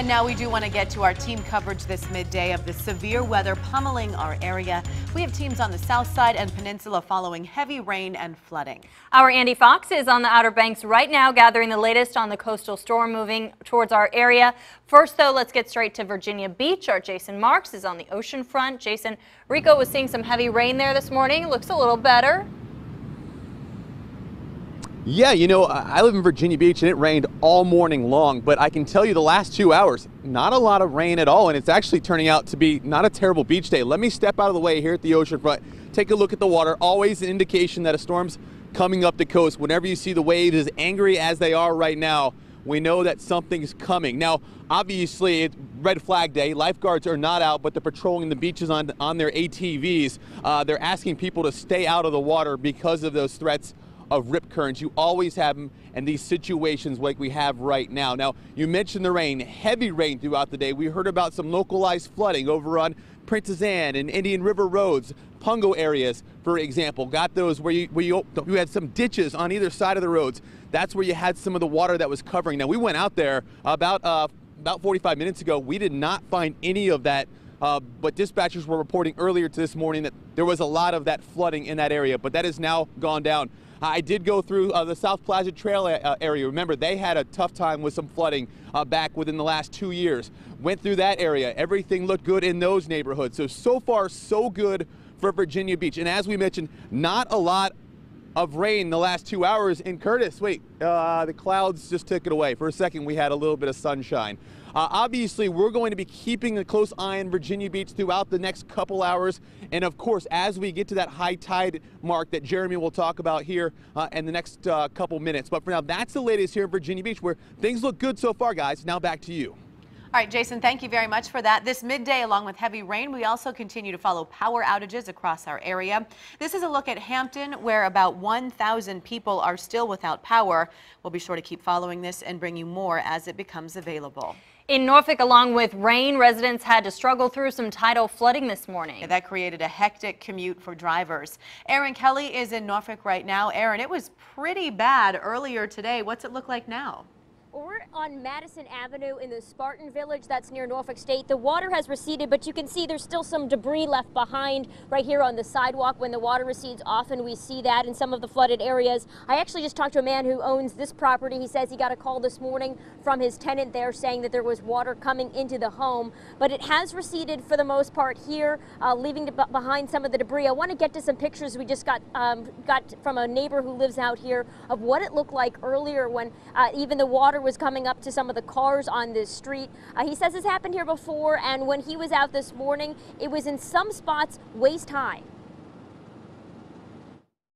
And now we do want to get to our team coverage this midday of the severe weather pummeling our area. We have teams on the south side and peninsula following heavy rain and flooding. Our Andy Fox is on the Outer Banks right now, gathering the latest on the coastal storm moving towards our area. First, though, let's get straight to Virginia Beach. Our Jason Marks is on the ocean front. Jason, Rico was seeing some heavy rain there this morning. Looks a little better. Yeah, you know, I live in Virginia Beach and it rained all morning long, but I can tell you the last 2 hours, not a lot of rain at all, and it's actually turning out to be not a terrible beach day. Let me step out of the way here at the ocean front, take a look at the water. Always an indication that a storm's coming up the coast. Whenever you see the waves as angry as they are right now, we know that something's coming. Now, obviously, it's red flag day. Lifeguards are not out, but they're patrolling the beaches on their ATVs. They're asking people to stay out of the water because of those threats of rip currents. You always have them in these situations like we have right now. Now, you mentioned the rain, heavy rain throughout the day. We heard about some localized flooding over on Princess Anne and Indian River roads, Pungo areas, for example. Got those where you had some ditches on either side of the roads. That's where you had some of the water that was covering. Now, we went out there about 45 minutes ago. We did not find any of that. But dispatchers were reporting earlier this morning that there was a lot of that flooding in that area, but that has now gone down. I did go through the South Plaza Trail area. Remember, they had a tough time with some flooding back within the last 2 years. Went through that area. Everything looked good in those neighborhoods. So far, so good for Virginia Beach. And as we mentioned, not a lot of rain the last 2 hours in Curtis. Wait, the clouds just took it away. For a second, we had a little bit of sunshine. Obviously, we're going to be keeping a close eye on Virginia Beach throughout the next couple hours. And of course, as we get to that high tide mark that Jeremy will talk about here in the next couple minutes. But for now, that's the latest here in Virginia Beach, where things look good so far, guys. Now back to you. All right, Jason, thank you very much for that. This midday, along with heavy rain, we also continue to follow power outages across our area. This is a look at Hampton, where about 1,000 people are still without power. We'll be sure to keep following this and bring you more as it becomes available. In Norfolk, along with rain, residents had to struggle through some tidal flooding this morning. Yeah, that created a hectic commute for drivers. Aaron Kelly is in Norfolk right now. Aaron, it was pretty bad earlier today. What's it look like now? We're on Madison Avenue in the Spartan Village, that's near Norfolk State. The water has receded, but you can see there's still some debris left behind right here on the sidewalk. When the water recedes, often we see that in some of the flooded areas. I actually just talked to a man who owns this property. He says he got a call this morning from his tenant there saying that there was water coming into the home, but it has receded for the most part here, leaving behind some of the debris. I want to get to some pictures we just got from a neighbor who lives out here of what it looked like earlier when even the water was coming up to some of the cars on this street. He says this happened here before, and when he was out this morning, it was in some spots waist high.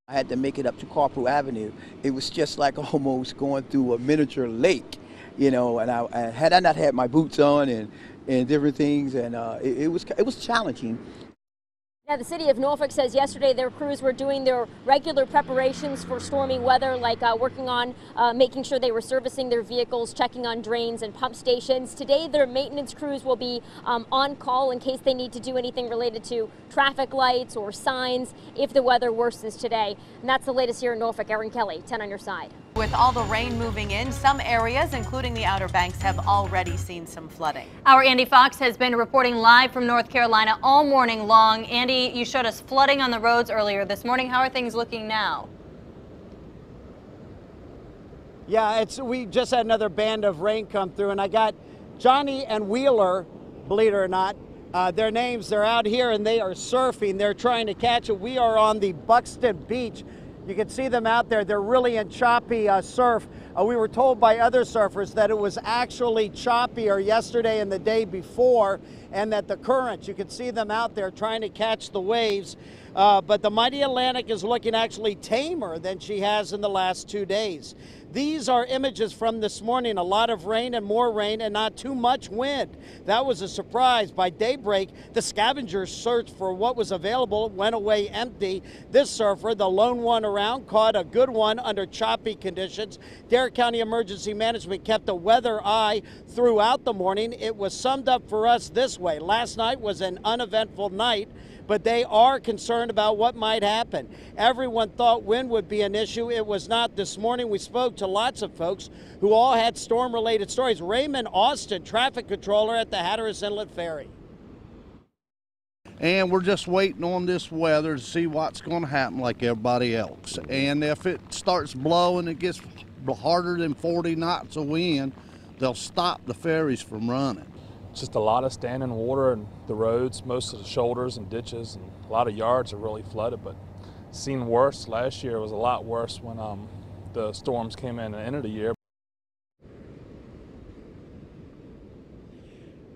I had to make it up to Corporal Avenue. It was just like almost going through a miniature lake, you know, and had I not had my boots on and different things, and it was challenging. Now, the city of Norfolk says yesterday their crews were doing their regular preparations for stormy weather, like working on making sure they were servicing their vehicles, checking on drains and pump stations. Today, their maintenance crews will be on call in case they need to do anything related to traffic lights or signs if the weather worsens today. And that's the latest here in Norfolk. Aaron Kelly, 10 on your side. With all the rain moving in, some areas, including the Outer Banks, have already seen some flooding. Our Andy Fox has been reporting live from North Carolina all morning long. Andy, you showed us flooding on the roads earlier this morning. How are things looking now? Yeah, we just had another band of rain come through, and I got Johnny and Wheeler, believe it or not. Their names, they're out here and they are surfing. They're trying to catch it. We are on the Buxton Beach. You can see them out there. They're really in choppy surf. We were told by other surfers that it was actually choppier yesterday and the day before, and that the currents, you can see them out there trying to catch the waves. But the mighty Atlantic is looking actually tamer than she has in the last 2 days. These are images from this morning. A lot of rain and more rain and not too much wind. That was a surprise. By daybreak, the scavengers searched for what was available, went away empty. This surfer, the lone one around, caught a good one under choppy conditions. Derek Dare County Emergency Management kept a weather eye throughout the morning. It was summed up for us this way. Last night was an uneventful night, but they are concerned about what might happen. Everyone thought wind would be an issue. It was not. This morning we spoke to lots of folks who all had storm-related stories. Raymond Austin, traffic controller at the Hatteras Inlet Ferry. And we're just waiting on this weather to see what's going to happen like everybody else. And if it starts blowing, it gets harder than 40 knots of wind, they'll stop the ferries from running. Just a lot of standing water in the roads, most of the shoulders and ditches, and a lot of yards are really flooded, but seen worse. Last year was a lot worse when the storms came in at the end of the year.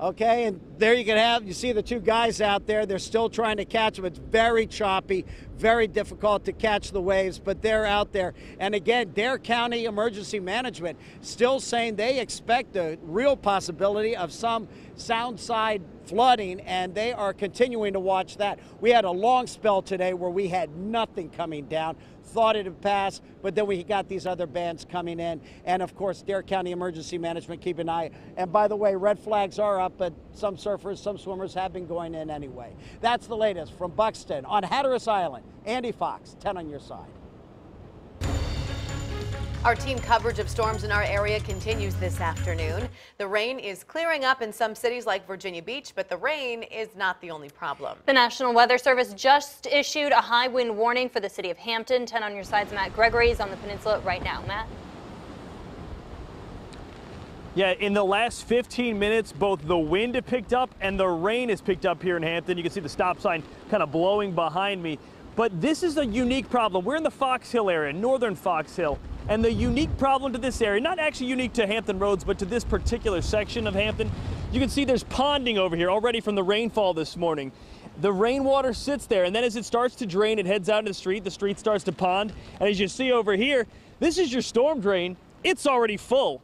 Okay, and there you see the two guys out there. They're still trying to catch them. It's very choppy, very difficult to catch the waves, but they're out there. And again, Dare County Emergency Management still saying they expect a real possibility of some sound-side flooding, and they are continuing to watch that. We had a long spell today where we had nothing coming down. Thought it would pass, but then we got these other bands coming in. And of course, Dare County Emergency Management keep an eye. And by the way, red flags are up, but some surfers, some swimmers have been going in anyway. That's the latest from Buxton on Hatteras Island. Andy Fox, 10 on your side. Our team coverage of storms in our area continues this afternoon. The rain is clearing up in some cities like Virginia Beach, but the rain is not the only problem. The National Weather Service just issued a high wind warning for the city of Hampton. 10 on your side's Matt Gregory is on the peninsula right now. Matt? Yeah, in the last 15 minutes, both the wind have picked up and the rain has picked up here in Hampton. You can see the stop sign kind of blowing behind me. But this is a unique problem. We're in the Fox Hill area, northern Fox Hill. And the unique problem to this area, not actually unique to Hampton Roads, but to this particular section of Hampton, you can see there's ponding over here already from the rainfall this morning. The rainwater sits there, and then as it starts to drain, it heads out into the street starts to pond. And as you see over here, this is your storm drain. It's already full.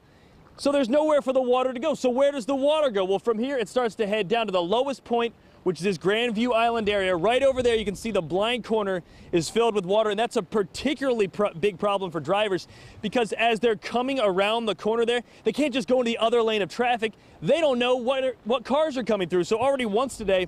So there's nowhere for the water to go. So where does the water go? Well, from here, it starts to head down to the lowest point, which is this Grandview Island area. Right over there, you can see the blind corner is filled with water, and that's a particularly big problem for drivers because as they're coming around the corner there, they can't just go into the other lane of traffic. They don't know what cars are coming through. So already once today,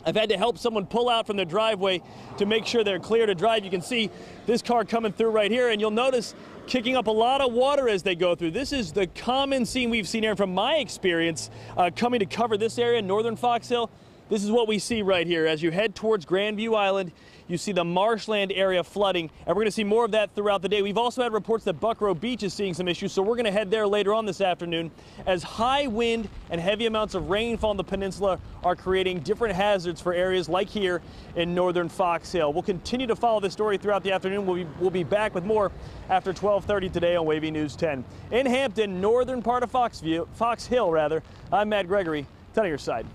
I've had to help someone pull out from their driveway to make sure they're clear to drive. You can see this car coming through right here, and you'll notice kicking up a lot of water as they go through. This is the common scene we've seen here, and from my experience coming to cover this area, northern Fox Hill. This is what we see right here. As you head towards Grandview Island, you see the marshland area flooding, and we're going to see more of that throughout the day. We've also had reports that Buckrow Beach is seeing some issues, so we're going to head there later on this afternoon as high wind and heavy amounts of rainfall on the peninsula are creating different hazards for areas like here in northern Fox Hill. We'll continue to follow this story throughout the afternoon. We'll be back with more after 12:30 today on Wavy News 10. In Hampton, northern part of Fox Hill, I'm Matt Gregory, 10 on your side.